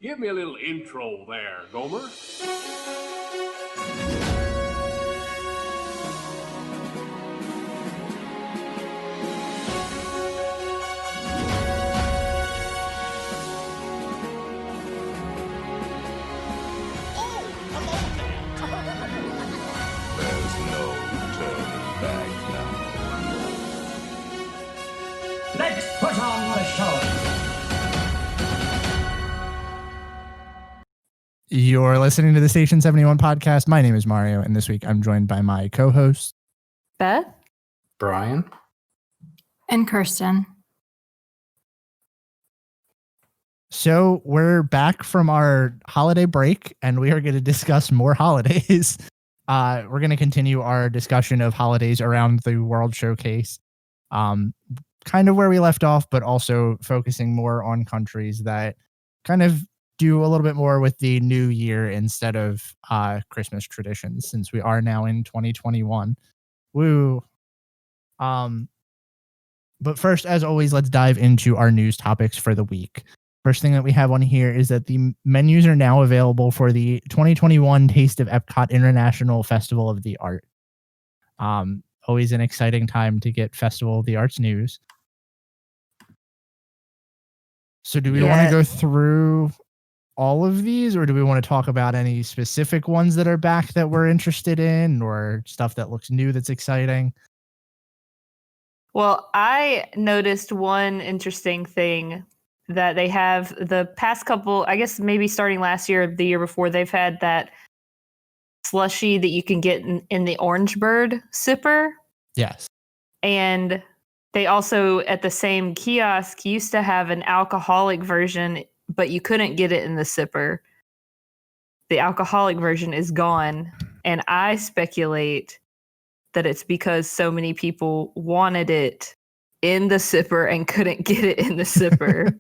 Give me a little intro there, Gomer. There's no turning back now. Let's put on the show. You're listening to the Station 71 podcast. My name is Mario, and this week I'm joined by my co-host, Beth, Brian, and Kirsten. So we're back from our holiday break, and we are going to discuss more holidays. We're going to continue our discussion of holidays around the World Showcase, kind of where we left off, but also focusing more on countries that kind of do a little bit more with the new year instead of Christmas traditions, since we are now in 2021. Woo. But first, as always, let's dive into our news topics for the week. First thing that we have on here is that the menus are now available for the 2021 Taste of Epcot International Festival of the Arts. Always an exciting time to get Festival of the Arts news. So do we want to go through all of these, or do we want to talk about any specific ones that are back that we're interested in, or stuff that looks new that's exciting? Well, I noticed one interesting thing that they have the past couple, I guess maybe starting last year, the year before, they've had that slushie that you can get in the Orange Bird sipper. Yes. And they also, at the same kiosk, used to have an alcoholic version, but you couldn't get it in the sipper. The alcoholic version is gone. And I speculate that it's because so many people wanted it in the sipper and couldn't get it in the sipper.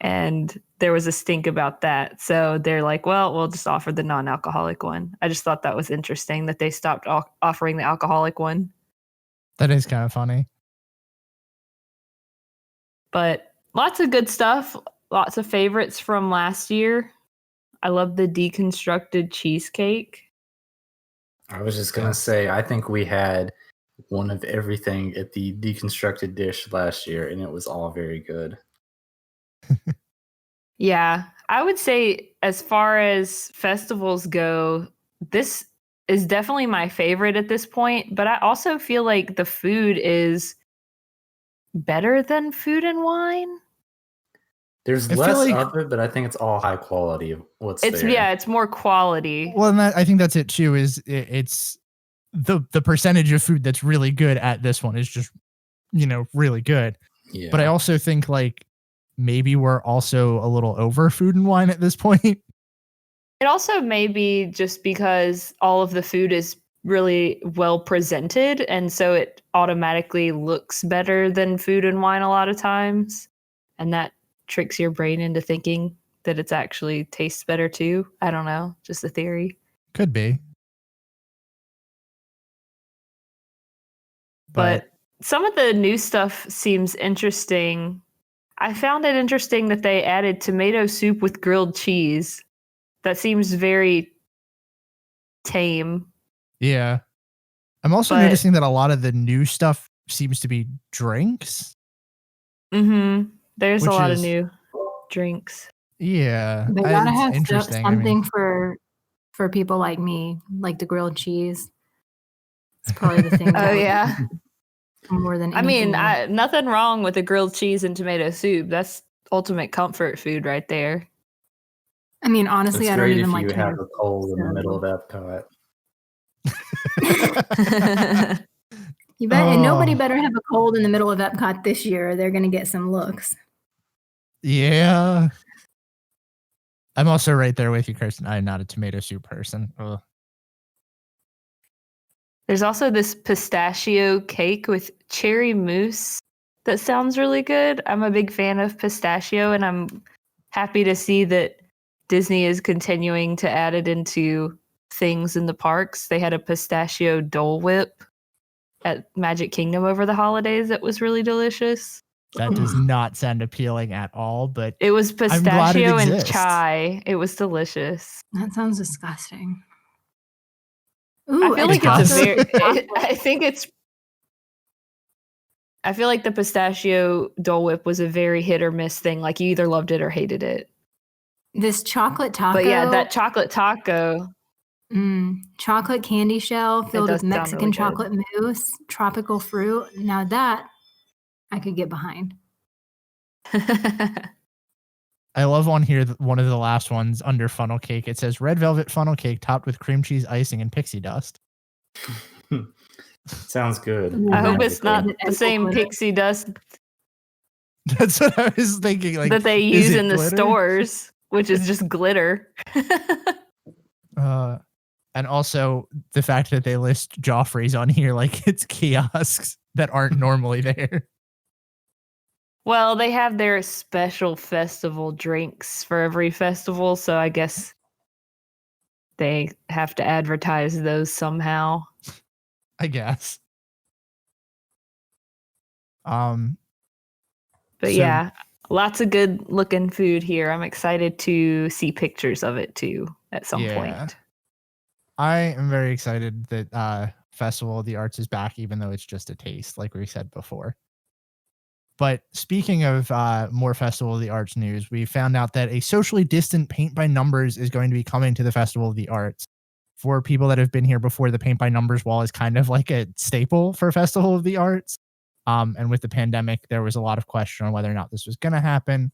And there was a stink about that. So they're like, well, we'll just offer the non-alcoholic one. I just thought that was interesting that they stopped offering the alcoholic one. That is kind of funny. But lots of good stuff. Lots of favorites from last year. I love the deconstructed cheesecake. I was just going to say, I think we had one of everything at the deconstructed dish last year, and it was all very good. Yeah, I would say as far as festivals go, this is definitely my favorite at this point, but I also feel like the food is better than Food and Wine. There's less of it, but I think it's all high quality of what's there. Yeah, it's more quality. Well, and I think that's it too, is it's the percentage of food that's really good at this one is just, really good. Yeah. But I also think like maybe we're also a little over Food and Wine at this point. It also may be just because all of the food is really well presented, and so it automatically looks better than Food and Wine a lot of times. And that tricks your brain into thinking that it's actually tastes better too. I don't know, just a theory. Could be. But some of the new stuff seems interesting. I found it interesting that they added tomato soup with grilled cheese. That seems very tame. Yeah. I'm also noticing that a lot of the new stuff seems to be drinks. Mm-hmm. There's a lot of new drinks. Yeah. They gotta have interesting. something for people like me, like the grilled cheese. It's probably the thing. Oh, yeah. More than I mean, anything else. nothing wrong with a grilled cheese and tomato soup. That's ultimate comfort food right there. I mean, honestly, I don't even like you tomato have a cold in the middle of Epcot. You bet, and nobody better have a cold in the middle of Epcot this year, or they're going to get some looks. Yeah. I'm also right there with you, Kirsten. I'm not a tomato soup person. Ugh. There's also this pistachio cake with cherry mousse that sounds really good. I'm a big fan of pistachio, and I'm happy to see that Disney is continuing to add it into things in the parks. They had a pistachio Dole Whip at Magic Kingdom over the holidays that was really delicious. That does not sound appealing at all, but It was I'm glad it pistachio and exists. chai. It was delicious. That sounds disgusting. I Ooh, feel a like it's a chocolate very. I feel like the pistachio Dole Whip was a very hit or miss thing. Like you either loved it or hated it. This chocolate taco. But yeah, that chocolate taco. Chocolate candy shell filled does with sound Mexican really good. chocolate mousse, tropical fruit. Now that I could get behind. I love on here, one of the last ones under funnel cake. It says red velvet funnel cake topped with cream cheese icing and pixie dust. Sounds good. I hope it's not Magical. the same pixie dust That's what I was thinking. Like that they is use it in the glitter? stores, which is just glitter. And also the fact that they list Joffrey's on here like it's kiosks that aren't normally there. Well, they have their special festival drinks for every festival, so I guess they have to advertise those somehow. I guess. But So- yeah, lots of good looking food here. I'm excited to see pictures of it too at some point. I am very excited that Festival of the Arts is back, even though it's just a taste, like we said before. But speaking of more Festival of the Arts news, we found out that a socially distant paint by numbers is going to be coming to the Festival of the Arts. For people that have been here before, the paint by numbers wall is kind of like a staple for Festival of the Arts. And with the pandemic, there was a lot of question on whether or not this was going to happen.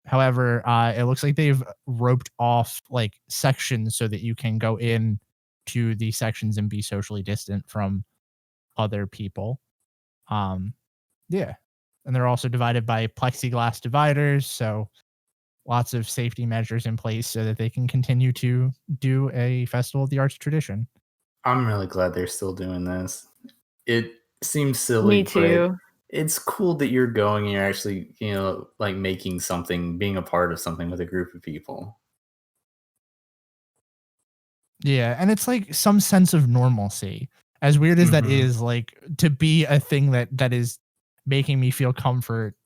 However, it looks like they've roped off like sections so that you can go in to the sections and be socially distant from other people. Yeah. And they're also divided by plexiglass dividers. So lots of safety measures in place so that they can continue to do a Festival of the Arts tradition. I'm really glad they're still doing this. It seems silly. Me too. It's cool that you're going and you're actually, like making something, being a part of something with a group of people. Yeah. And it's like some sense of normalcy. As weird as that is, like to be a thing that is making me feel comfort.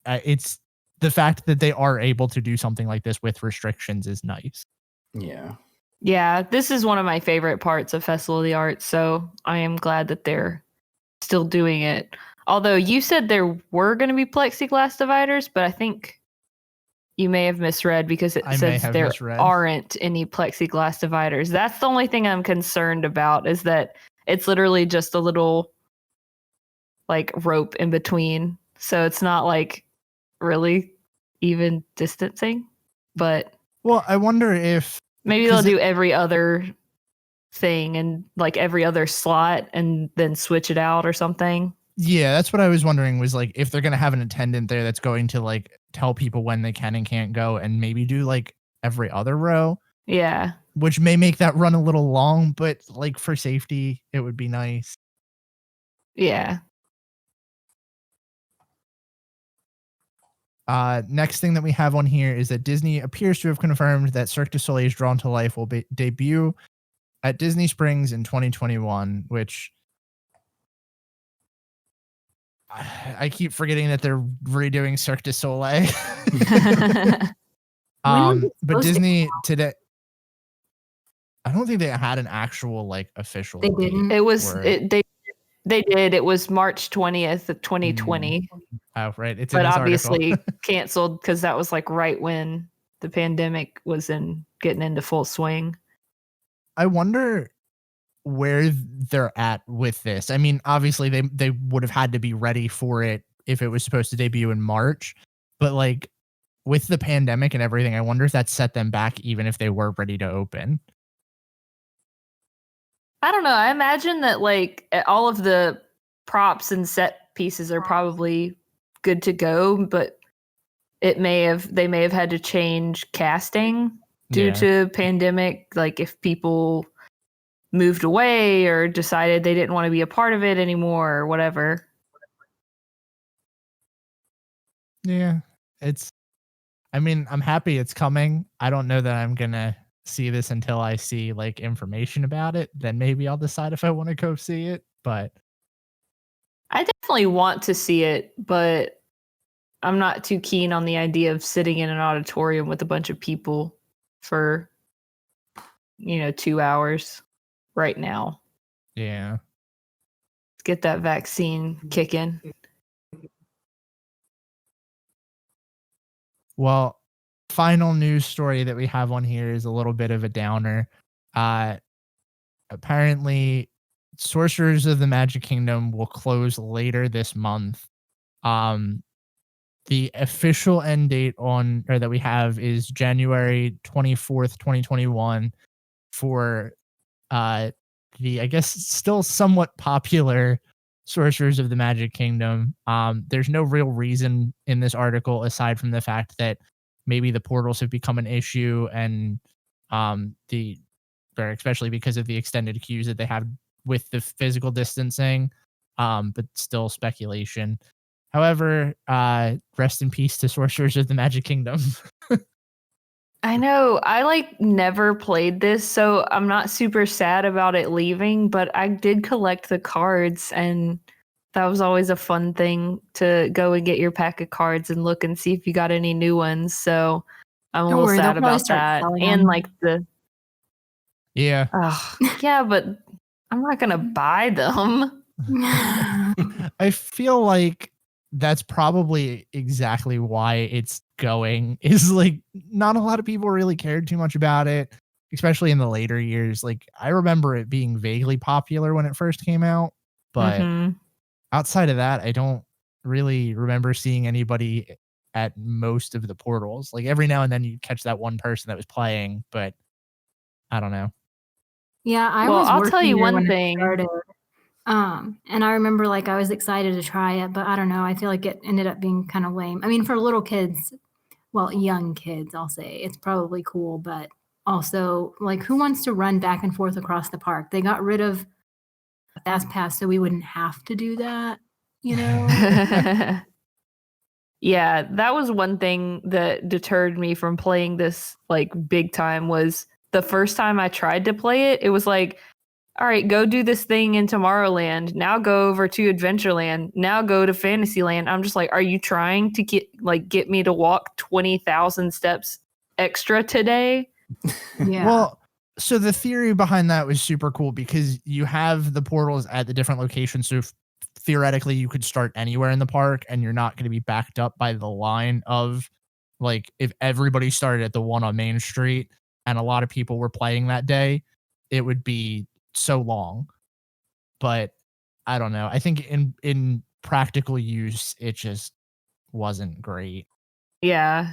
It's the fact that they are able to do something like this with restrictions is nice. Yeah. Yeah, this is one of my favorite parts of Festival of the Arts, so I am glad that they're still doing it. Although you said there were going to be plexiglass dividers, but I think you may have misread because it says there aren't any plexiglass dividers. That's the only thing I'm concerned about, is that it's literally just a little like rope in between. So it's not like really even distancing. But well, I wonder if maybe they'll do every other thing and like every other slot and then switch it out or something. Yeah, that's what I was wondering, was like if they're going to have an attendant there that's going to like tell people when they can and can't go, and maybe do like every other row. Yeah. Which may make that run a little long, but like for safety, it would be nice. Yeah. Next thing that we have on here is that Disney appears to have confirmed that Cirque du Soleil's Drawn to Life will debut at Disney Springs in 2021, which I keep forgetting that they're redoing Cirque du Soleil. But Disney today, I don't think they had an actual like official. They didn't. It was they did. It was March 20th of 2020. Oh, right. It's but obviously canceled because that was like right when the pandemic was getting into full swing. I wonder where they're at with this. I mean, obviously they would have had to be ready for it if it was supposed to debut in March, but like with the pandemic and everything, I wonder if that set them back even if they were ready to open. I don't know. I imagine that like all of the props and set pieces are probably good to go, but they may have had to change casting due to pandemic. Like if people moved away or decided they didn't want to be a part of it anymore or whatever. Yeah, I'm happy it's coming. I don't know that I'm going to see this until I see like information about it. Then maybe I'll decide if I want to go see it, but I definitely want to see it, but I'm not too keen on the idea of sitting in an auditorium with a bunch of people for 2 hours right now. Yeah. Let's get that vaccine kicking. Well, final news story that we have on here is a little bit of a downer. Apparently, Sorcerers of the Magic Kingdom will close later this month. The official end date that we have is January 24th, 2021 for the, I guess, still somewhat popular Sorcerers of the Magic Kingdom. There's no real reason in this article aside from the fact that maybe the portals have become an issue and especially because of the extended queues that they have with the physical distancing, but still speculation. However, rest in peace to Sorcerers of the Magic Kingdom. I know. I never played this, so I'm not super sad about it leaving, but I did collect the cards, and that was always a fun thing to go and get your pack of cards and look and see if you got any new ones. So I'm a Don't little worry, sad they'll probably about start that. selling And them. Yeah. Yeah, but I'm not going to buy them. I feel like that's probably exactly why it's going, is not a lot of people really cared too much about it, especially in the later years. I remember it being vaguely popular when it first came out, but outside of that, I don't really remember seeing anybody at most of the portals. Every now and then you catch that one person that was playing, but I don't know. Yeah, I'll tell you one thing. And I remember I was excited to try it, but I don't know. I feel like it ended up being kind of lame. I mean, for little kids, well, young kids, I'll say it's probably cool, but also who wants to run back and forth across the park? They got rid of Fast Pass so we wouldn't have to do that, Yeah, that was one thing that deterred me from playing this big time. Was the first time I tried to play it, it was all right, go do this thing in Tomorrowland. Now go over to Adventureland. Now go to Fantasyland. I'm just are you trying to get me to walk 20,000 steps extra today? Yeah. Well, so the theory behind that was super cool because you have the portals at the different locations. So theoretically, you could start anywhere in the park and you're not going to be backed up by the line of if everybody started at the one on Main Street and a lot of people were playing that day, it would be so long. But I don't know. I think in practical use, it just wasn't great. Yeah.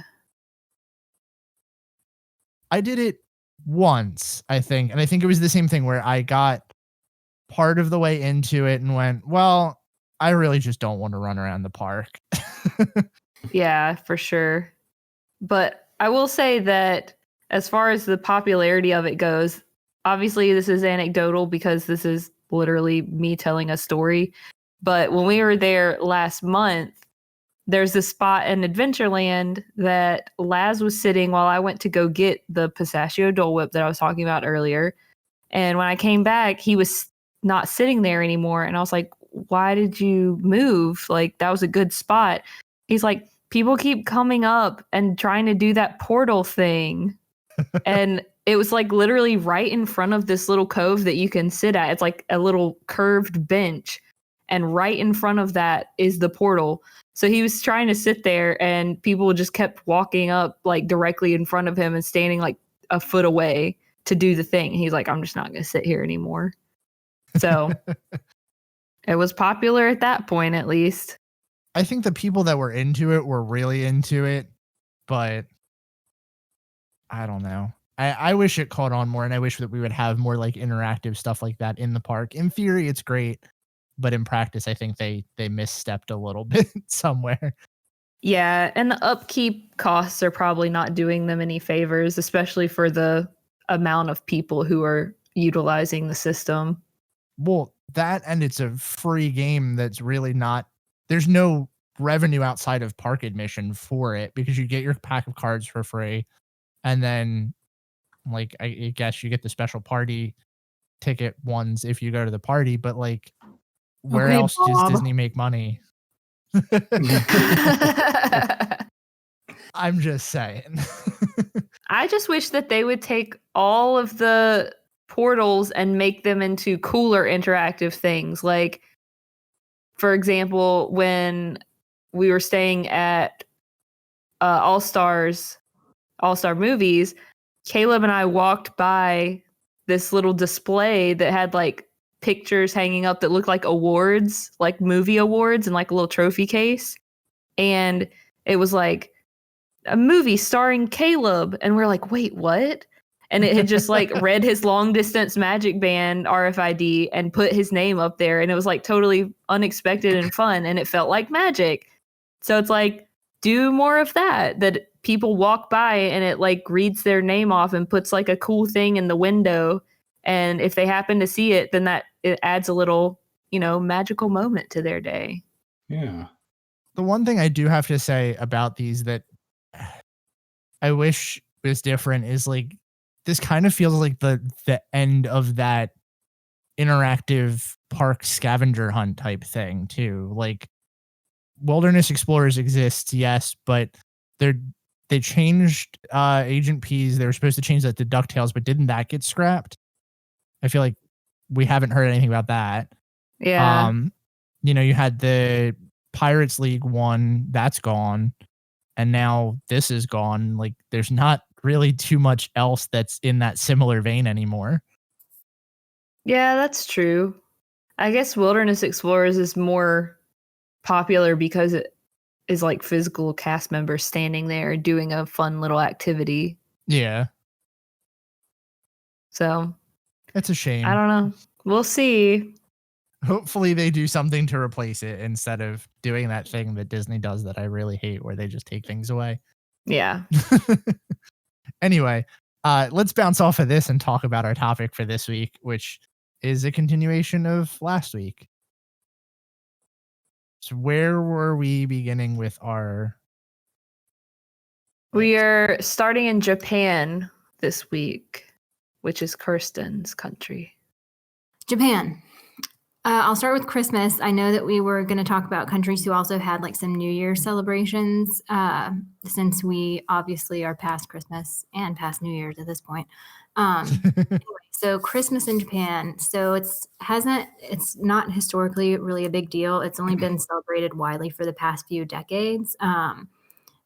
I did it once, I think. And I think it was the same thing where I got part of the way into it and went, well, I really just don't want to run around the park. Yeah, for sure. But I will say that as far as the popularity of it goes, obviously this is anecdotal because this is literally me telling a story. But when we were there last month, there's this spot in Adventureland that Laz was sitting while I went to go get the pistachio Dole Whip that I was talking about earlier. And when I came back, he was not sitting there anymore. And I was like, why did you move? That was a good spot. He's like, people keep coming up and trying to do that portal thing. And it was literally right in front of this little cove that you can sit at. It's a little curved bench. And right in front of that is the portal. So he was trying to sit there and people just kept walking up directly in front of him and standing a foot away to do the thing. He's like, I'm just not going to sit here anymore. So it was popular at that point, at least. I think the people that were into it were really into it, but I don't know. I wish it caught on more, and I wish that we would have more interactive stuff like that in the park. In theory, it's great, but in practice, I think they misstepped a little bit somewhere. Yeah, and the upkeep costs are probably not doing them any favors, especially for the amount of people who are utilizing the system. Well, that, and it's a free game that's really not, there's no revenue outside of park admission for it because you get your pack of cards for free. And then I guess you get the special party ticket ones if you go to the party, but where Okay, else does Bob. Disney make money? I'm just saying. I just wish that they would take all of the portals and make them into cooler interactive things. Like, for example, when we were staying at All Star Movies, Caleb and I walked by this little display that had like pictures hanging up that looked like awards, like movie awards, and like a little trophy case. And it was like a movie starring Caleb. And we're like, wait, what? And it had just like read his long distance magic band RFID and put his name up there. And it was like totally unexpected and fun. And it felt like magic. So it's like, do more of that people walk by and it like reads their name off and puts like a cool thing in the window. And if they happen to see it, then it adds a little, magical moment to their day. Yeah. The one thing I do have to say about these that I wish was different is like, this kind of feels like the end of that interactive park scavenger hunt type thing too. Like, Wilderness Explorers exists, yes, but they changed Agent P's. They were supposed to change that to DuckTales, but didn't that get scrapped? I feel like we haven't heard anything about that. Yeah. You had the Pirates League one, that's gone, and now this is gone. Like, there's not really too much else that's in that similar vein anymore. Yeah, that's true. I guess Wilderness Explorers is more popular because it is like physical cast members standing there doing a fun little activity. Yeah. So it's a shame. I don't know. We'll see. Hopefully they do something to replace it instead of doing that thing that Disney does that I really hate where they just take things away. Yeah. Anyway, let's bounce off of this and talk about our topic for this week, which is a continuation of last week. So where were we beginning with our... We are starting in Japan this week, which is Kirsten's country. Japan. I'll start with Christmas. I know that we were going to talk about countries who also had like some New Year celebrations, since we obviously are past Christmas and past New Year's at this point. Anyway, so Christmas in Japan. So it's not historically really a big deal. It's only been celebrated widely for the past few decades. And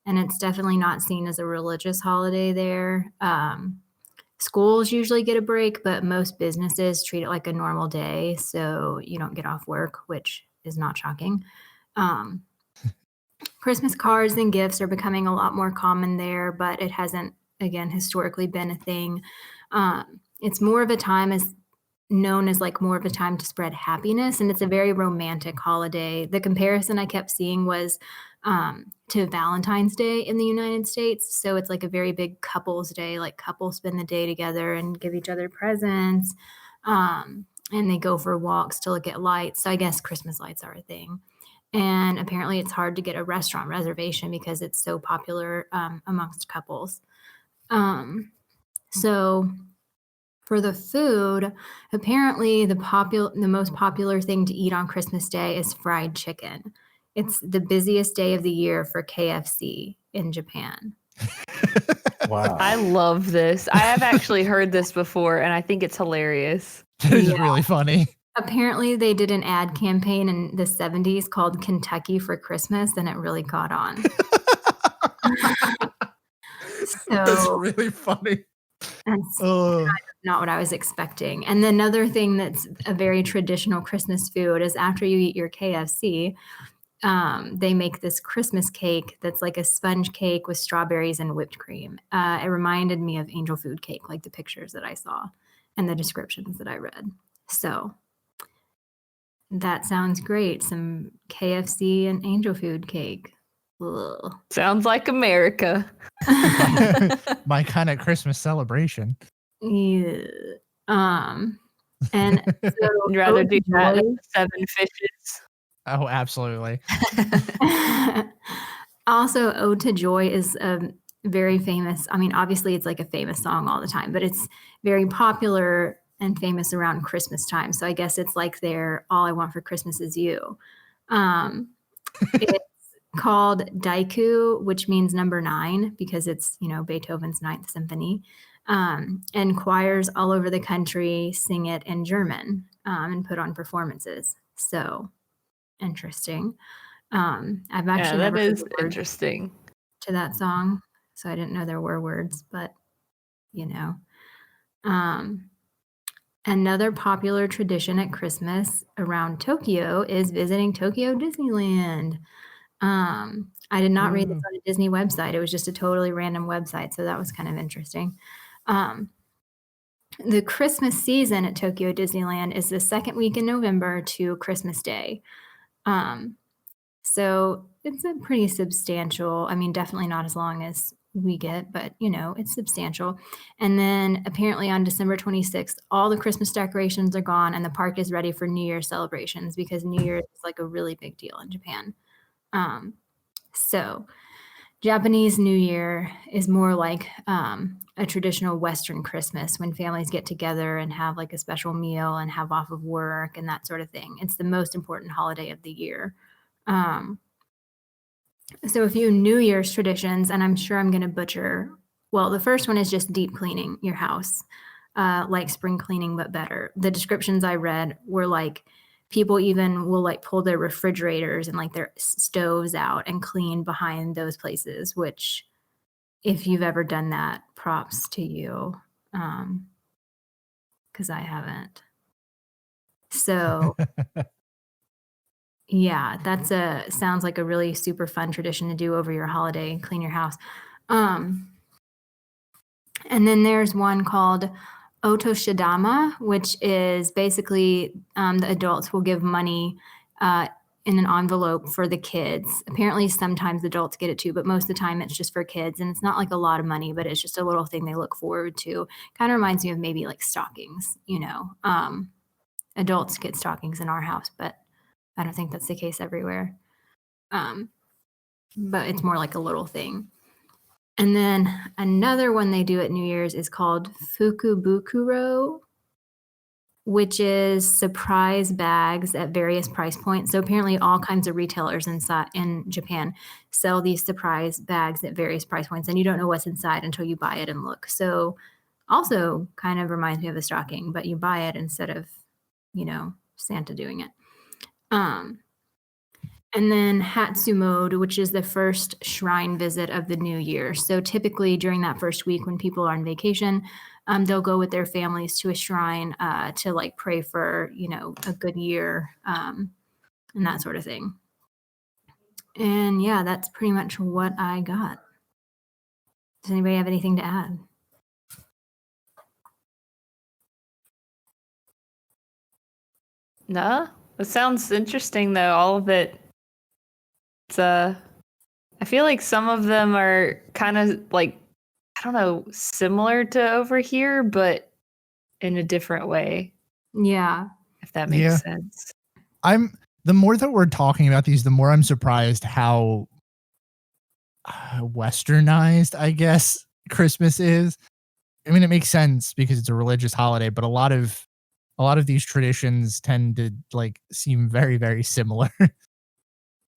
it's definitely not seen as a religious holiday there. Schools usually get a break, but most businesses treat it like a normal day. So you don't get off work, which is not shocking. Christmas cards and gifts are becoming a lot more common there, but it hasn't, again, historically been a thing. It's more of a time known as like more of a time to spread happiness. And it's a very romantic holiday. The comparison I kept seeing was to Valentine's Day in the United States. So it's like a very big couples day, like couples spend the day together and give each other presents. And they go for walks to look at lights. So I guess Christmas lights are a thing. And apparently it's hard to get a restaurant reservation because it's so popular amongst couples. So for the food, apparently the most popular thing to eat on Christmas Day is fried chicken. It's the busiest day of the year for KFC in Japan. Wow. I love this. I have actually heard this before, and I think it's hilarious. It's really funny. Apparently, they did an ad campaign in the 70s called Kentucky for Christmas, and it really caught on. That's really funny. That's not what I was expecting. And another thing that's a very traditional Christmas food is after you eat your KFC, they make this Christmas cake that's like a sponge cake with strawberries and whipped cream. It reminded me of angel food cake, like the pictures that I saw and the descriptions that I read. So that sounds great. Some KFC and angel food cake. Ugh. Sounds like America. My kind of Christmas celebration. Yeah. And so I'd rather do that than 7 fishes. Oh, absolutely. Also, Ode to Joy is very famous. I mean, obviously, it's like a famous song all the time, but it's very popular and famous around Christmas time. So I guess it's like their All I Want for Christmas Is You. It's called Daiku, which means number 9 because it's, Beethoven's Ninth Symphony. And choirs all over the country sing it in German and put on performances. So interesting. I've Yeah, actually that never heard is the words interesting. to that song, so I didn't know there were words, but Um, another popular tradition at Christmas around Tokyo is visiting Tokyo Disneyland. I did not read this on a Disney website. It was just a totally random website, so that was kind of interesting. The Christmas season at Tokyo Disneyland is the second week in November to Christmas Day. So it's a pretty substantial, definitely not as long as we get, but it's substantial. And then apparently on December 26th, all the Christmas decorations are gone and the park is ready for New Year's celebrations because New Year's is like a really big deal in Japan. So Japanese New Year is more like a traditional Western Christmas when families get together and have like a special meal and have off of work and that sort of thing. It's the most important holiday of the year. So a few New Year's traditions, and I'm sure I'm going to butcher. Well, the first one is just deep cleaning your house, like spring cleaning, but better. The descriptions I read were like people even will like pull their refrigerators and like their stoves out and clean behind those places, which if you've ever done that, props to you. Because I haven't. So yeah, sounds like a really super fun tradition to do over your holiday, clean your house. And then there's one called Otoshidama, which is basically the adults will give money in an envelope for the kids. Apparently sometimes adults get it too, but most of the time it's just for kids. And it's not like a lot of money, but it's just a little thing they look forward to. Kind of reminds me of maybe like stockings, adults get stockings in our house, but I don't think that's the case everywhere. But it's more like a little thing. And then another one they do at New Year's is called Fukubukuro, which is surprise bags at various price points. So apparently all kinds of retailers in Japan sell these surprise bags at various price points, and you don't know what's inside until you buy it and look. So also kind of reminds me of a stocking, but you buy it instead of, Santa doing it. And then Hatsumode, which is the first shrine visit of the new year. So typically during that first week when people are on vacation, they'll go with their families to a shrine to like pray for, a good year and that sort of thing. And yeah, that's pretty much what I got. Does anybody have anything to add? No, it sounds interesting though. All of it. It's I feel like some of them are kind of like, I don't know, similar to over here, but in a different way. Yeah. If that makes sense. The more that we're talking about these, the more I'm surprised how westernized, I guess, Christmas is. I mean, it makes sense because it's a religious holiday, but a lot of these traditions tend to like seem very, very similar.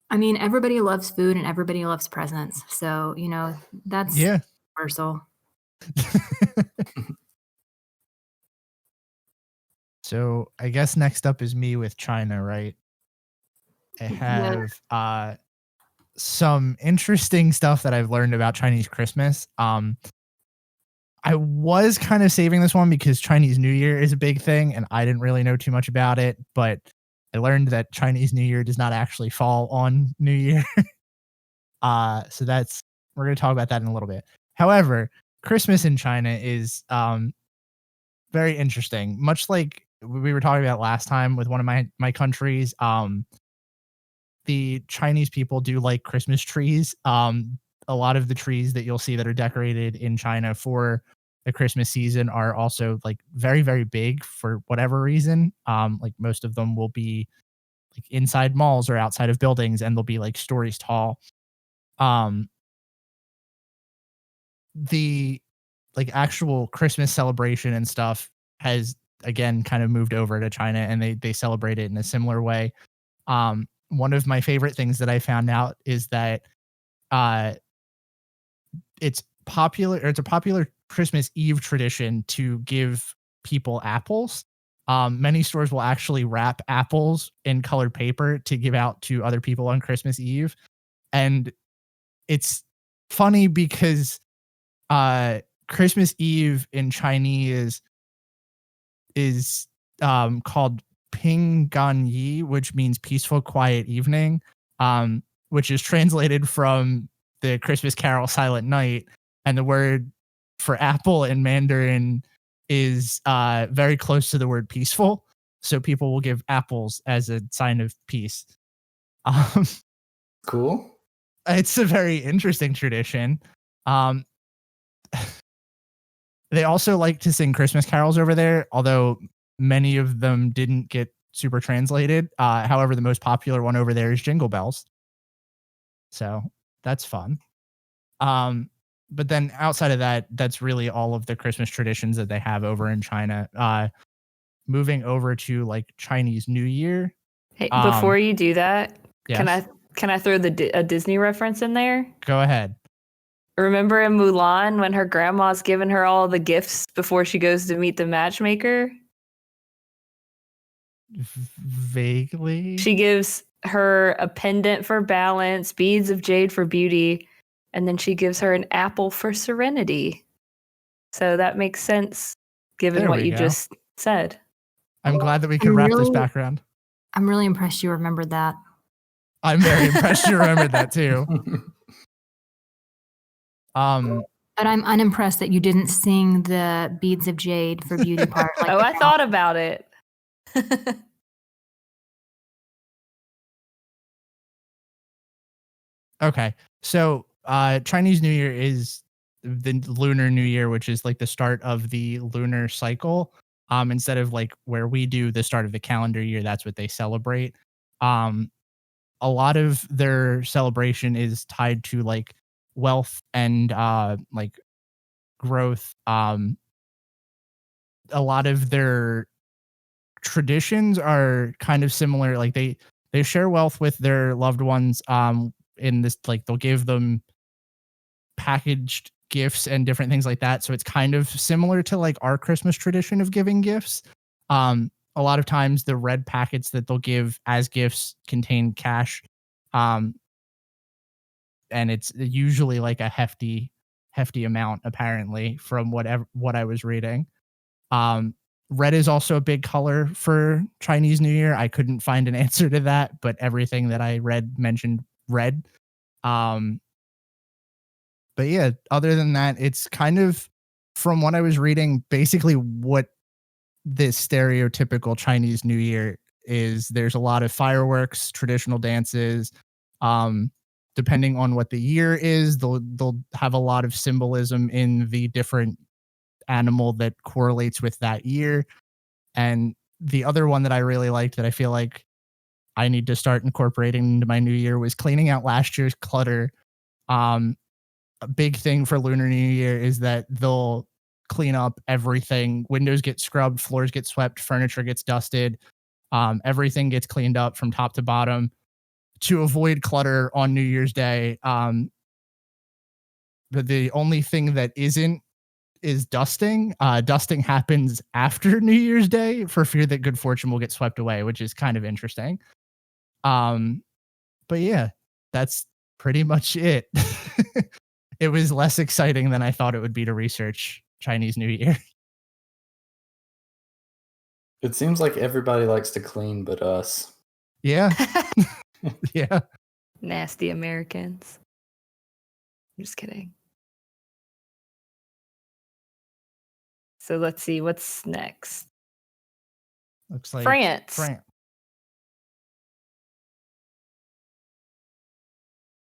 I mean, everybody loves food and everybody loves presents. So, that's universal. So I guess next up is me with China, right? I have some interesting stuff that I've learned about Chinese Christmas. I was kind of saving this one because Chinese New Year is a big thing and I didn't really know too much about it, but I learned that Chinese New Year does not actually fall on New Year. So we're going to talk about that in a little bit. However, Christmas in China is very interesting. Much like we were talking about last time with one of my countries, the Chinese people do like Christmas trees. A lot of the trees that you'll see that are decorated in China for the Christmas season are also like very, very big for whatever reason. Like most of them will be like inside malls or outside of buildings, and they'll be like stories tall. The like actual Christmas celebration and stuff has again kind of moved over to China, and they celebrate it in a similar way. one of my favorite things that I found out is that it's a popular Christmas Eve tradition to give people apples. Many stores will actually wrap apples in colored paper to give out to other people on Christmas Eve. And it's funny because Christmas Eve in Chinese is called Ping Gan Yi, which means peaceful, quiet evening, which is translated from the Christmas Carol Silent Night. And the word for apple in Mandarin is very close to the word peaceful. So people will give apples as a sign of peace. Cool. It's a very interesting tradition. They also like to sing Christmas carols over there, although many of them didn't get super translated. However, the most popular one over there is Jingle Bells. So that's fun. But then outside of that, that's really all of the Christmas traditions that they have over in China. Moving over to like Chinese New Year. Hey, before you do that, Yes. can I throw a Disney reference in there? Go ahead. Remember in Mulan when her grandma's giving her all the gifts before she goes to meet the matchmaker? Vaguely. She gives her a pendant for balance, beads of jade for beauty, and then she gives her an apple for serenity. So that makes sense given There what we you go. just said. I'm glad that we could wrap this background. I'm really impressed you remembered that. I'm very impressed you remembered that too. But I'm unimpressed that you didn't sing the beads of jade for beauty part. Like I thought about it. Okay. So Chinese New Year is the Lunar New Year, which is like the start of the lunar cycle. Instead of like where we do the start of the calendar year, that's what they celebrate. A lot of their celebration is tied to like wealth and like growth. A lot of their traditions are kind of similar. Like they share wealth with their loved ones. In this, like they'll give them packaged gifts and different things like that. So it's kind of similar to like our Christmas tradition of giving gifts. A lot of times the red packets that they'll give as gifts contain cash. And it's usually like a hefty amount, apparently, from what I was reading. Red is also a big color for Chinese New Year. I couldn't find an answer to that, but everything that I read mentioned red. But yeah, other than that, it's kind of, from what I was reading, basically what this stereotypical Chinese New Year is. There's a lot of fireworks, traditional dances. Depending on what the year is, they'll have a lot of symbolism in the different animal that correlates with that year. And the other one that I really liked that I feel like I need to start incorporating into my new year was cleaning out last year's clutter. A big thing for Lunar New Year is that they'll clean up everything. Windows get scrubbed, floors get swept, furniture gets dusted. Everything gets cleaned up from top to bottom to avoid clutter on New Year's Day. But the only thing that isn't is dusting. Dusting happens after New Year's Day for fear that good fortune will get swept away, which is kind of interesting. But yeah, that's pretty much it. It was less exciting than I thought it would be to research Chinese New Year. It seems like everybody likes to clean but us. Yeah. Yeah. Nasty Americans. I'm just kidding. So let's see what's next. Looks like France.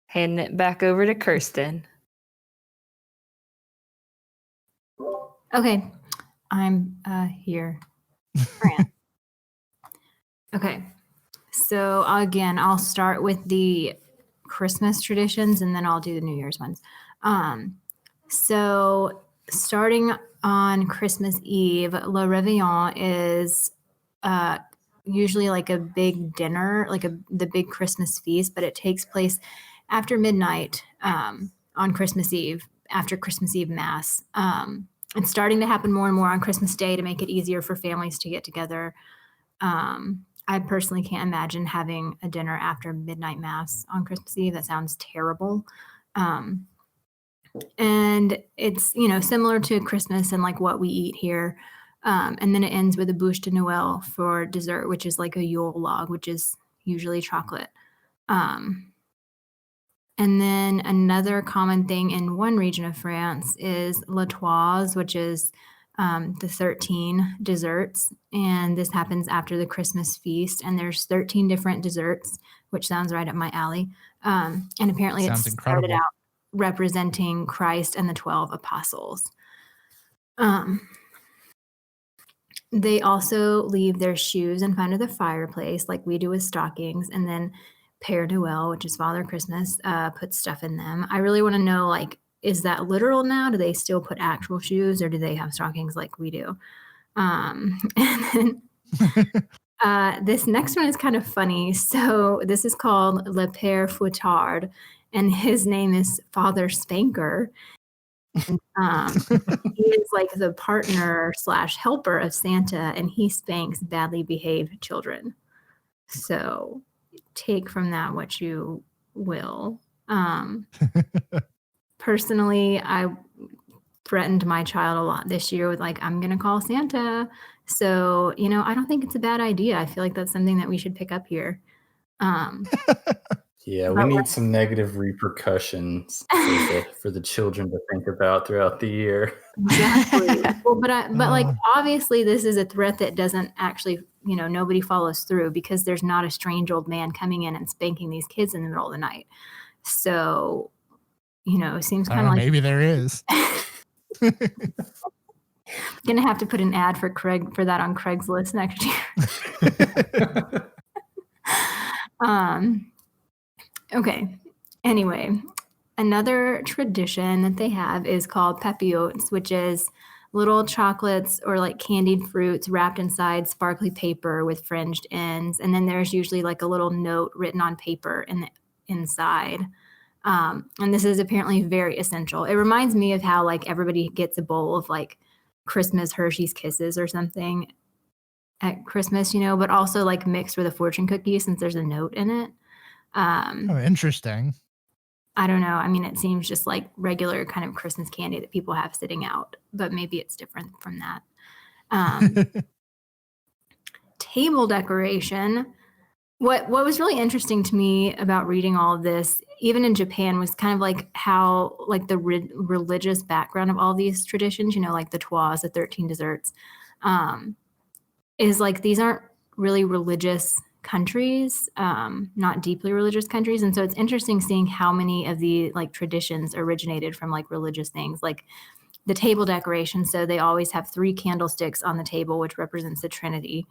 Handing it back over to Kirsten. Okay, I'm here. France. Okay, so again, I'll start with the Christmas traditions and then I'll do the New Year's ones. So starting on Christmas Eve, Le Réveillon is usually like a big dinner, like the big Christmas feast, but it takes place after midnight on Christmas Eve, after Christmas Eve Mass. It's starting to happen more and more on Christmas Day to make it easier for families to get together. I personally can't imagine having a dinner after midnight Mass on Christmas Eve. That sounds terrible. And it's, similar to Christmas and like what we eat here. And then it ends with a bûche de Noël for dessert, which is like a Yule log, which is usually chocolate. And then another common thing in one region of France is La Toise, which is the 13 desserts. And this happens after the Christmas feast. And there's 13 different desserts, which sounds right up my alley. And apparently Sounds it incredible. started out representing Christ and the 12 apostles. They also leave their shoes in front of the fireplace like we do with stockings. And then Père Noël, which is Father Christmas, puts stuff in them. I really want to know, like, is that literal now? Do they still put actual shoes or do they have stockings like we do? And then this next one is kind of funny. So this is called Le Père Fouettard, and his name is Father Spanker. He is like the partner / helper of Santa, and he spanks badly behaved children. So take from that what you will. Personally, I threatened my child a lot this year with like, I'm going to call Santa. So, I don't think it's a bad idea. I feel like that's something that we should pick up here. Yeah, we need some negative repercussions for the children to think about throughout the year. Exactly. Well, but like obviously this is a threat that doesn't actually, nobody follows through because there's not a strange old man coming in and spanking these kids in the middle of the night. So, it seems kind of like maybe there is. Gonna have to put an ad for that on Craigslist next year. Okay. Anyway, another tradition that they have is called papillotes, which is little chocolates or like candied fruits wrapped inside sparkly paper with fringed ends. And then there's usually like a little note written on paper inside. And this is apparently very essential. It reminds me of how like everybody gets a bowl of like Christmas Hershey's Kisses or something at Christmas, but also like mixed with a fortune cookie since there's a note in it. Interesting. I don't know. I mean, it seems just like regular kind of Christmas candy that people have sitting out, but maybe it's different from that. Table decoration. What was really interesting to me about reading all of this, even in Japan, was kind of like how like the religious background of all these traditions, like the Toise, the 13 desserts, is like these aren't really religious countries, not deeply religious countries. And so it's interesting seeing how many of the like traditions originated from like religious things, like the table decoration. So they always have 3 candlesticks on the table, which represents the Trinity,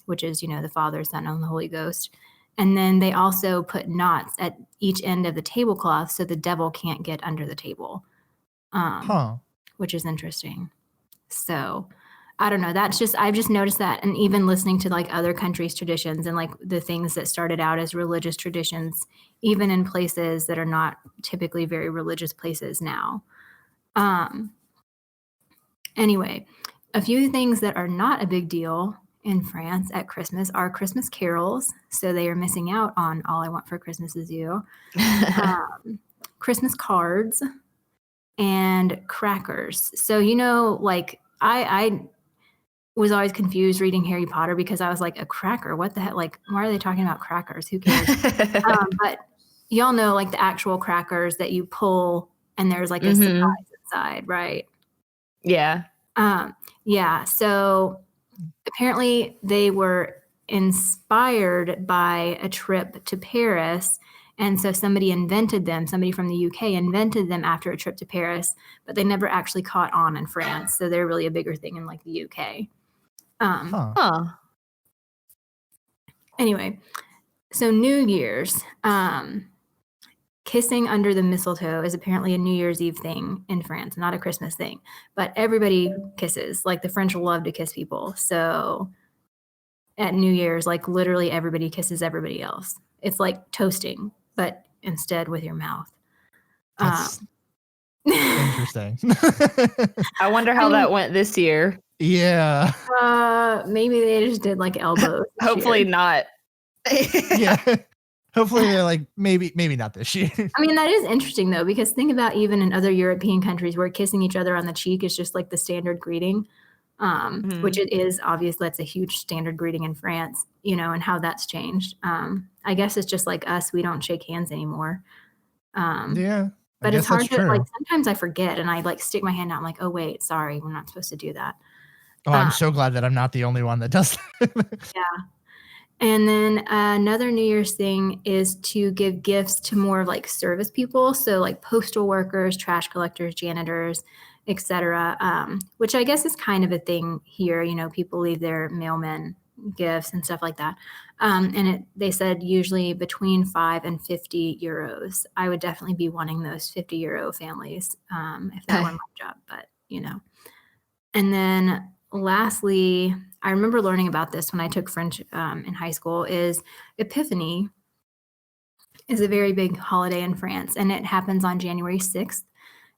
which is, the Father, Son, and the Holy Ghost. And then they also put knots at each end of the tablecloth so the devil can't get under the table, which is interesting. So I don't know. I've just noticed that. And even listening to like other countries' traditions and like the things that started out as religious traditions, even in places that are not typically very religious places now. Anyway, a few things that are not a big deal in France at Christmas are Christmas carols. So they are missing out on All I Want for Christmas Is You. Christmas cards and crackers. So, like I was always confused reading Harry Potter because I was like, a cracker, what the heck? Like, why are they talking about crackers? Who cares? But y'all know like the actual crackers that you pull and there's like a surprise inside, right? Yeah. Yeah. So apparently they were inspired by a trip to Paris. And so somebody from the UK invented them after a trip to Paris, but they never actually caught on in France. So they're really a bigger thing in like the UK. Anyway, so New Year's, kissing under the mistletoe is apparently a New Year's Eve thing in France, not a Christmas thing, but everybody kisses. Like the French love to kiss people. So at New Year's, like literally everybody kisses everybody else. It's like toasting, but instead with your mouth. That's interesting. I wonder how that went this year. Yeah. Maybe they just did like elbows. this Hopefully year. not. Yeah. Hopefully they're like, maybe not this year. I mean, that is interesting though, because think about even in other European countries where kissing each other on the cheek is just like the standard greeting, which it is obviously that's a huge standard greeting in France, and how that's changed. I guess it's just like us, we don't shake hands anymore. Yeah. But it's hard to true. like sometimes I forget and I like stick my hand out. I'm like, oh wait, sorry, we're not supposed to do that. Oh, I'm so glad that I'm not the only one that does that. Yeah. And then another New Year's thing is to give gifts to more of like service people. So like postal workers, trash collectors, janitors, etc. Which I guess is kind of a thing here. People leave their mailmen gifts and stuff like that. And they said usually between 5 and 50 euros. I would definitely be wanting those 50 euro families if that were my job, but And then lastly, I remember learning about this when I took French in high school, is Epiphany is a very big holiday in France, and it happens on January 6th.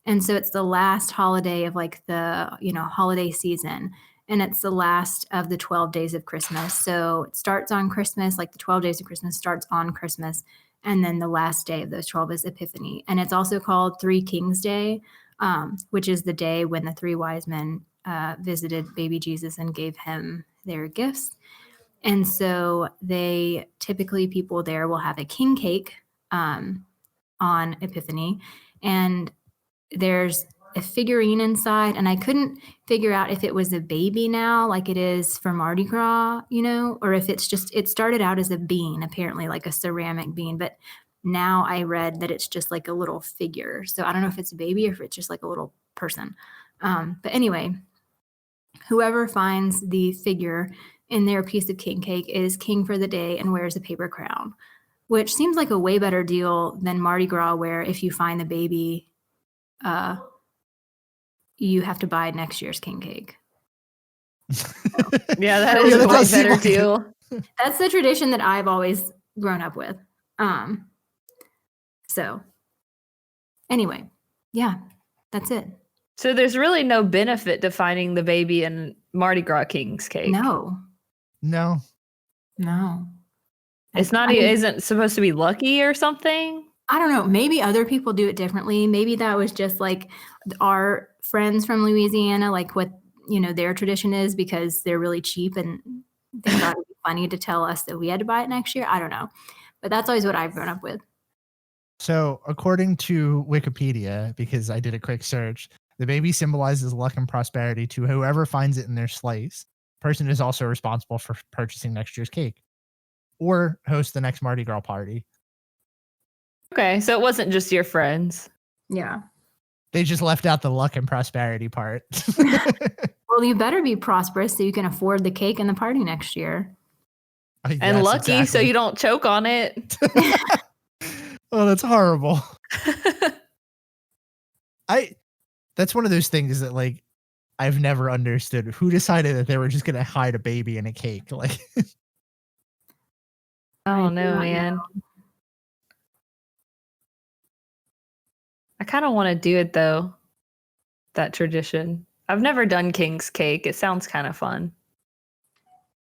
And so it's the last holiday of like the, holiday season. And it's the last of the 12 days of Christmas. So it starts on Christmas, like the 12 days of Christmas starts on Christmas. And then the last day of those 12 is Epiphany. And it's also called Three Kings Day, which is the day when the three wise men visited baby Jesus and gave him their gifts. And so people there will have a king cake on Epiphany. And there's a figurine inside, and I couldn't figure out if it was a baby now, like it is for Mardi Gras, or if it started out as a bean, apparently like a ceramic bean, but now I read that it's just like a little figure. So I don't know if it's a baby or if it's just like a little person. But anyway, whoever finds the figure in their piece of king cake is king for the day and wears a paper crown, which seems like a way better deal than Mardi Gras, where if you find the baby, you have to buy next year's king cake. Yeah, that is a way better deal. That's the tradition that I've always grown up with. So anyway, yeah, that's it. So there's really no benefit to finding the baby in Mardi Gras king's cake. No. It's not. Isn't supposed to be lucky or something? I don't know. Maybe other people do it differently. Maybe that was just like our friends from Louisiana, like what, their tradition is, because they're really cheap and they thought it would be funny to tell us that we had to buy it next year. I don't know. But that's always what I've grown up with. So according to Wikipedia, because I did a quick search, the baby symbolizes luck and prosperity to whoever finds it in their slice. Person is also responsible for purchasing next year's cake or host the next Mardi Gras party. Okay, so it wasn't just your friends. Yeah. They just left out the luck and prosperity part. Well, you better be prosperous so you can afford the cake and the party next year. Yes, And lucky exactly. so you don't choke on it. Oh, that's horrible. That's one of those things that like I've never understood. Who decided that they were just gonna hide a baby in a cake? Like I don't know, man. I kind of want to do it though. That tradition. I've never done king's cake. It sounds kind of fun.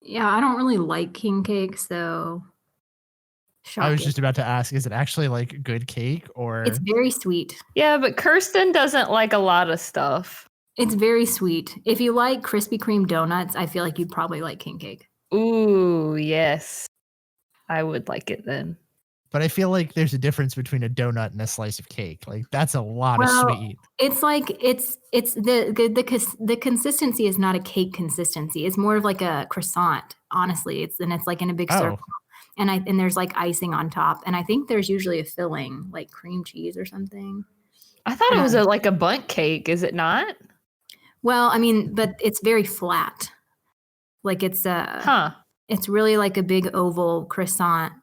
Yeah, I don't really like king cake, so shocking. I was just about to ask, is it actually like good cake or It's very sweet. Yeah, but Kirsten doesn't like a lot of stuff. It's very sweet. If you like Krispy Kreme donuts, I feel like you'd probably like king cake. Ooh, yes. I would like it then. But I feel like there's a difference between a donut and a slice of cake. Like that's a lot of sweet. It's like it's the consistency is not a cake consistency. It's more of like a croissant, honestly. It's like in a big circle. And there's like icing on top. And I think there's usually a filling, like cream cheese or something. I thought it was like a bundt cake, is it not? Well, I mean, but it's very flat. Like it's it's really like a big oval croissant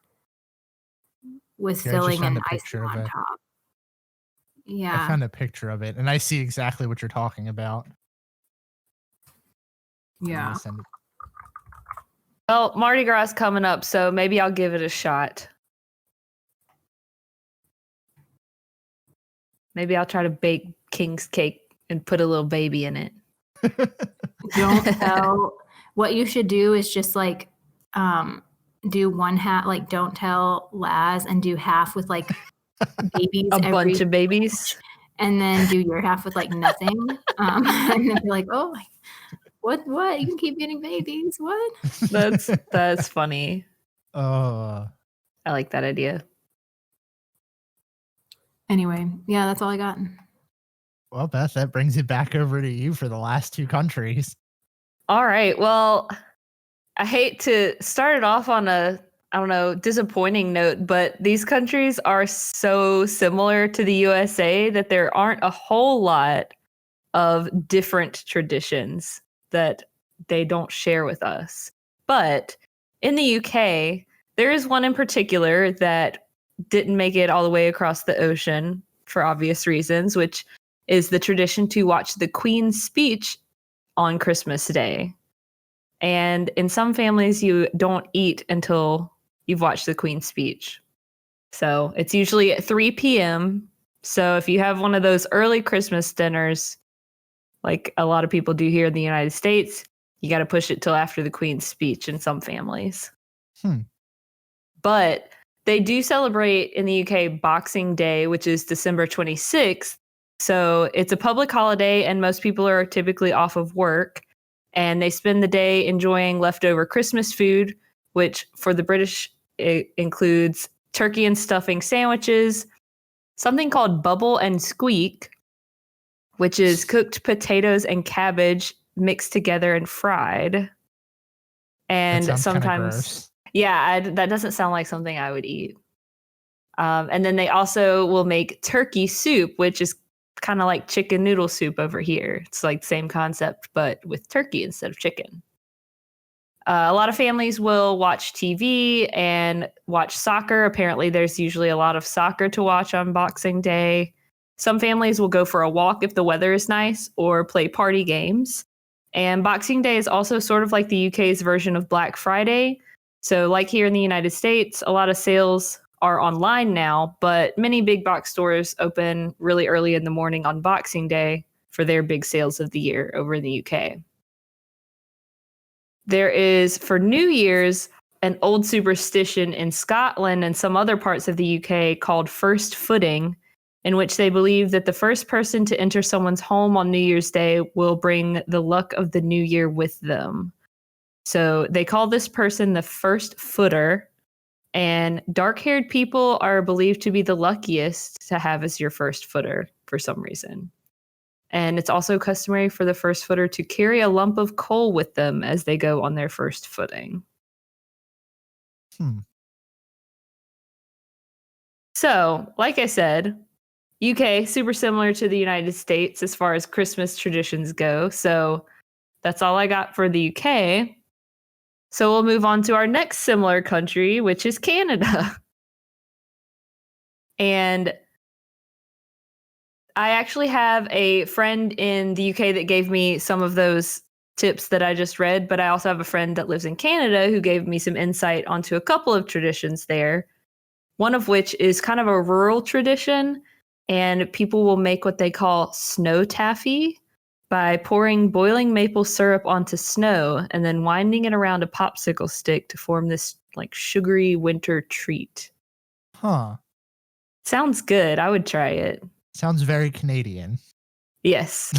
with filling and icing on top. Yeah. I found a picture of it and I see exactly what you're talking about. Yeah. Well, Mardi Gras is coming up, so maybe I'll give it a shot. Maybe I'll try to bake King's cake and put a little baby in it. Don't tell. What you should do is just like do one half, like don't tell Laz, and do half with like babies. A bunch of babies. And then do your half with like nothing. And then be like, oh, what? You can keep getting babies. What? That's funny. Oh. I like that idea. Anyway, yeah, that's all I got. Well, Beth, that brings it back over to you for the last two countries. All right. Well, I hate to start it off on a, I don't know, disappointing note, but these countries are so similar to the USA that there aren't a whole lot of different traditions that they don't share with us. But in the UK, there is one in particular that didn't make it all the way across the ocean for obvious reasons, which is the tradition to watch the Queen's speech on Christmas Day. And in some families, you don't eat until you've watched the Queen's speech. So it's usually at 3 p.m. So if you have one of those early Christmas dinners, like a lot of people do here in the United States, you got to push it till after the Queen's speech in some families. But they do celebrate in the UK Boxing Day, which is December 26th. So it's a public holiday and most people are typically off of work. And they spend the day enjoying leftover Christmas food, which for the British, it includes turkey and stuffing sandwiches, something called bubble and squeak, which is cooked potatoes and cabbage mixed together and fried. And sometimes, that doesn't sound like something I would eat. And then they also will make turkey soup, which is kind of like chicken noodle soup over here. It's like the same concept, but with turkey instead of chicken. A lot of families will watch TV and watch soccer. Apparently, there's usually a lot of soccer to watch on Boxing Day. Some families will go for a walk if the weather is nice or play party games. And Boxing Day is also sort of like the UK's version of Black Friday. So like here in the United States, a lot of sales are online now, but many big box stores open really early in the morning on Boxing Day for their big sales of the year over in the UK. There is, for New Year's, an old superstition in Scotland and some other parts of the UK called first footing, in which they believe that the first person to enter someone's home on New Year's Day will bring the luck of the new year with them. So they call this person the first footer, and dark-haired people are believed to be the luckiest to have as your first footer for some reason. And it's also customary for the first footer to carry a lump of coal with them as they go on their first footing. So, like I said, UK, super similar to the United States as far as Christmas traditions go. So that's all I got for the UK. So we'll move on to our next similar country, which is Canada. And I actually have a friend in the UK that gave me some of those tips that I just read, but I also have a friend that lives in Canada who gave me some insight onto a couple of traditions there. One of which is kind of a rural tradition, and people will make what they call snow taffy by pouring boiling maple syrup onto snow and then winding it around a popsicle stick to form this like sugary winter treat. Sounds good. I would try it. Sounds very Canadian. Yes.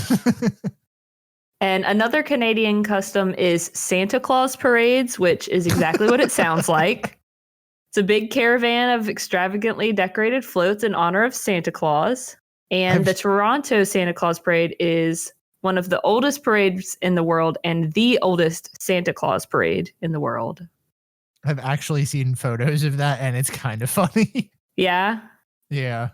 And another Canadian custom is Santa Claus parades, which is exactly what it sounds like. It's a big caravan of extravagantly decorated floats in honor of Santa Claus. And the Toronto Santa Claus Parade is one of the oldest parades in the world and the oldest Santa Claus parade in the world. I've actually seen photos of that, and it's kind of funny. Yeah? Yeah.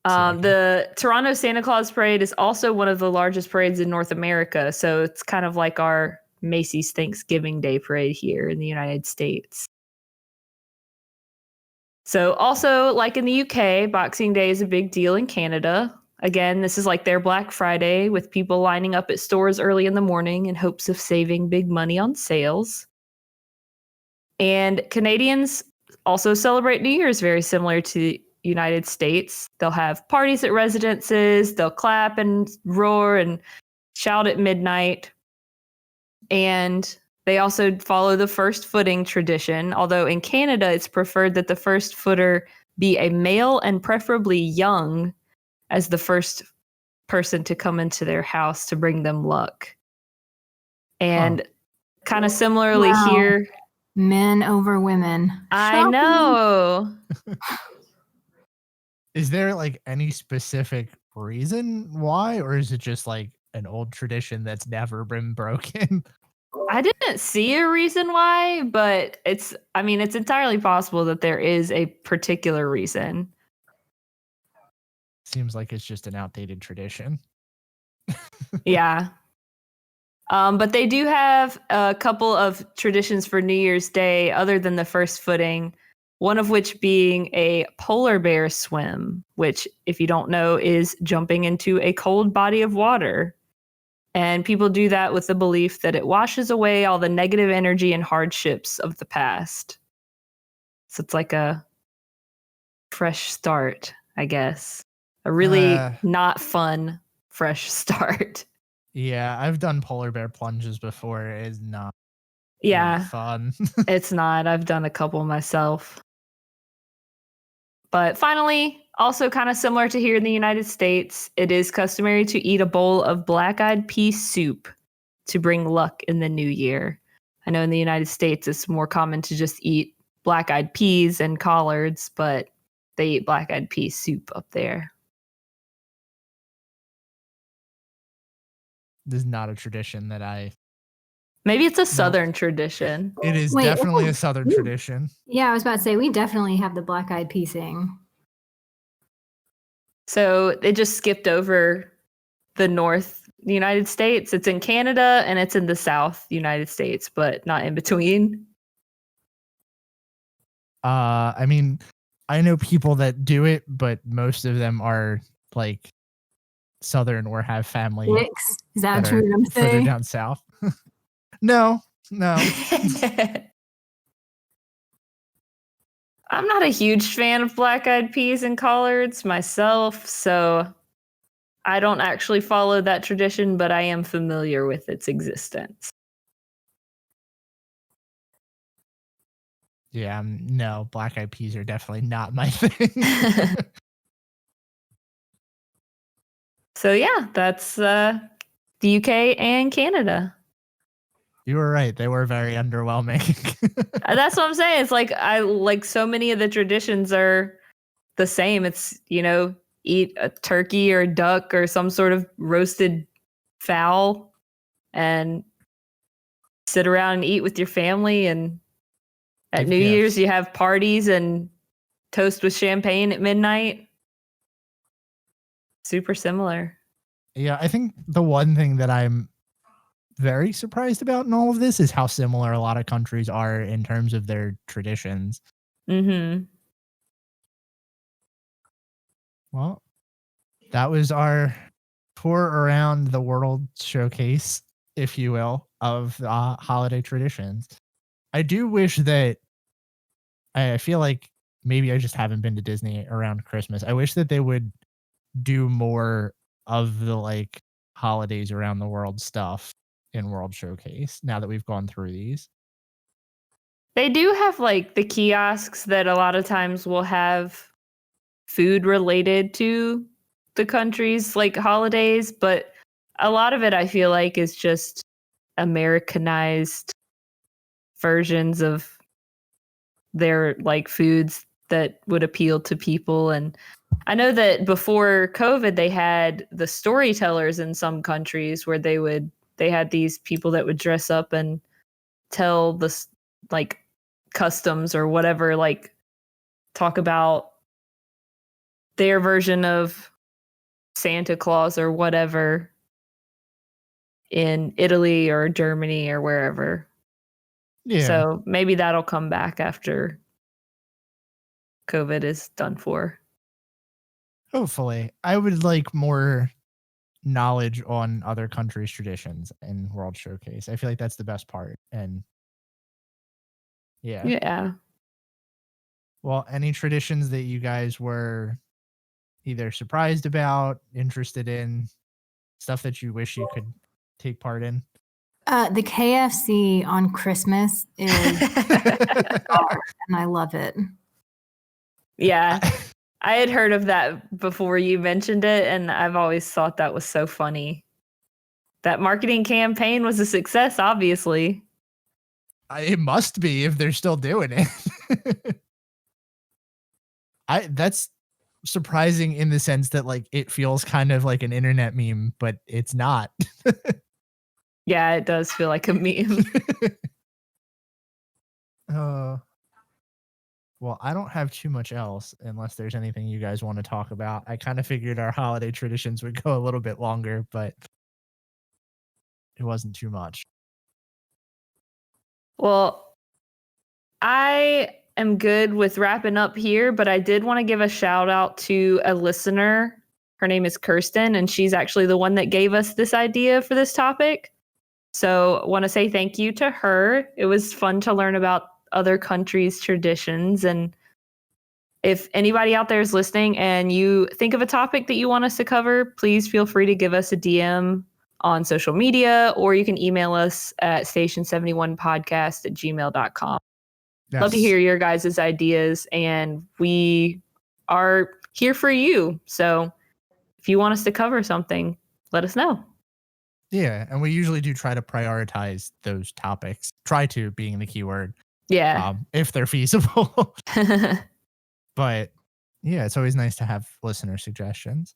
The Toronto Santa Claus Parade is also one of the largest parades in North America. So it's kind of like our Macy's Thanksgiving Day parade here in the United States. So also, like in the UK, Boxing Day is a big deal in Canada. Again, this is like their Black Friday with people lining up at stores early in the morning in hopes of saving big money on sales. And Canadians also celebrate New Year's very similar to United States. They'll have parties at residences, they'll clap and roar and shout at midnight. And they also follow the first footing tradition, although in Canada it's preferred that the first footer be a male and preferably young as the first person to come into their house to bring them luck. And kind of similarly Wow. here, Men over women. I Shocking. know. Is there like any specific reason why, or is it just like an old tradition that's never been broken? I didn't see a reason why, but it's entirely possible that there is a particular reason. Seems like it's just an outdated tradition. Yeah. But they do have a couple of traditions for New Year's Day other than the first footing, one of which being a polar bear swim, which, if you don't know, is jumping into a cold body of water. And people do that with the belief that it washes away all the negative energy and hardships of the past. So it's like a fresh start, I guess. A really not fun fresh start. Yeah, I've done polar bear plunges before. It's not Yeah, fun. it's not. I've done a couple myself. But finally, also kind of similar to here in the United States, it is customary to eat a bowl of black-eyed pea soup to bring luck in the new year. I know in the United States, it's more common to just eat black-eyed peas and collards, but they eat black-eyed pea soup up there. This is not a tradition that Maybe it's a Southern tradition. It is Wait, definitely a Southern tradition. Yeah, I was about to say, we definitely have the black-eyed pea thing. So it just skipped over the North United States. It's in Canada and it's in the South United States, but not in between. I mean, I know people that do it, but most of them are like Southern or have family Dicks? Is that that true? are I'm further saying. down south. No. I'm not a huge fan of black-eyed peas and collards myself, so I don't actually follow that tradition, but I am familiar with its existence. Yeah, no, black-eyed peas are definitely not my thing. So yeah, that's the UK and Canada. You were right. They were very underwhelming. That's what I'm saying. It's like so many of the traditions are the same. It's, eat a turkey or a duck or some sort of roasted fowl and sit around and eat with your family. And at Give New gifts. Year's, you have parties and toast with champagne at midnight. Super similar. Yeah, I think the one thing that I'm very surprised about in all of this is how similar a lot of countries are in terms of their traditions. Mm-hmm. Well, that was our tour around the world showcase, if you will, of holiday traditions. I do wish that I feel like maybe I just haven't been to Disney around Christmas. I wish that they would do more of the like holidays around the world stuff in World Showcase now that we've gone through these. They do have like the kiosks that a lot of times will have food related to the country's like holidays, but a lot of it I feel like is just Americanized versions of their like foods that would appeal to people. And I know that before COVID they had the storytellers in some countries where they had these people that would dress up and tell the like customs or whatever, like talk about their version of Santa Claus or whatever in Italy or Germany or wherever. Yeah. So maybe that'll come back after COVID is done for. Hopefully. I would like more knowledge on other countries' traditions in World Showcase. I feel like that's the best part. And Yeah. Yeah. Well, any traditions that you guys were either surprised about, interested in, stuff that you wish you could take part in? The KFC on Christmas is bizarre, and I love it. Yeah. I had heard of that before you mentioned it, and I've always thought that was so funny. That marketing campaign was a success, obviously. It must be if they're still doing it. That's surprising in the sense that like it feels kind of like an internet meme, but it's not. Yeah, it does feel like a meme. Well, I don't have too much else unless there's anything you guys want to talk about. I kind of figured our holiday traditions would go a little bit longer, but it wasn't too much. Well, I am good with wrapping up here, but I did want to give a shout out to a listener. Her name is Kirsten, and she's actually the one that gave us this idea for this topic. So I want to say thank you to her. It was fun to learn about other countries' traditions. And if anybody out there is listening and you think of a topic that you want us to cover, please feel free to give us a DM on social media, or you can email us at station71podcast@gmail.com. Yes. Love to hear your guys' ideas, and we are here for you. So if you want us to cover something, let us know. Yeah, and we usually do try to prioritize those topics. Try to being the key word. Yeah. If they're feasible. But yeah, it's always nice to have listener suggestions.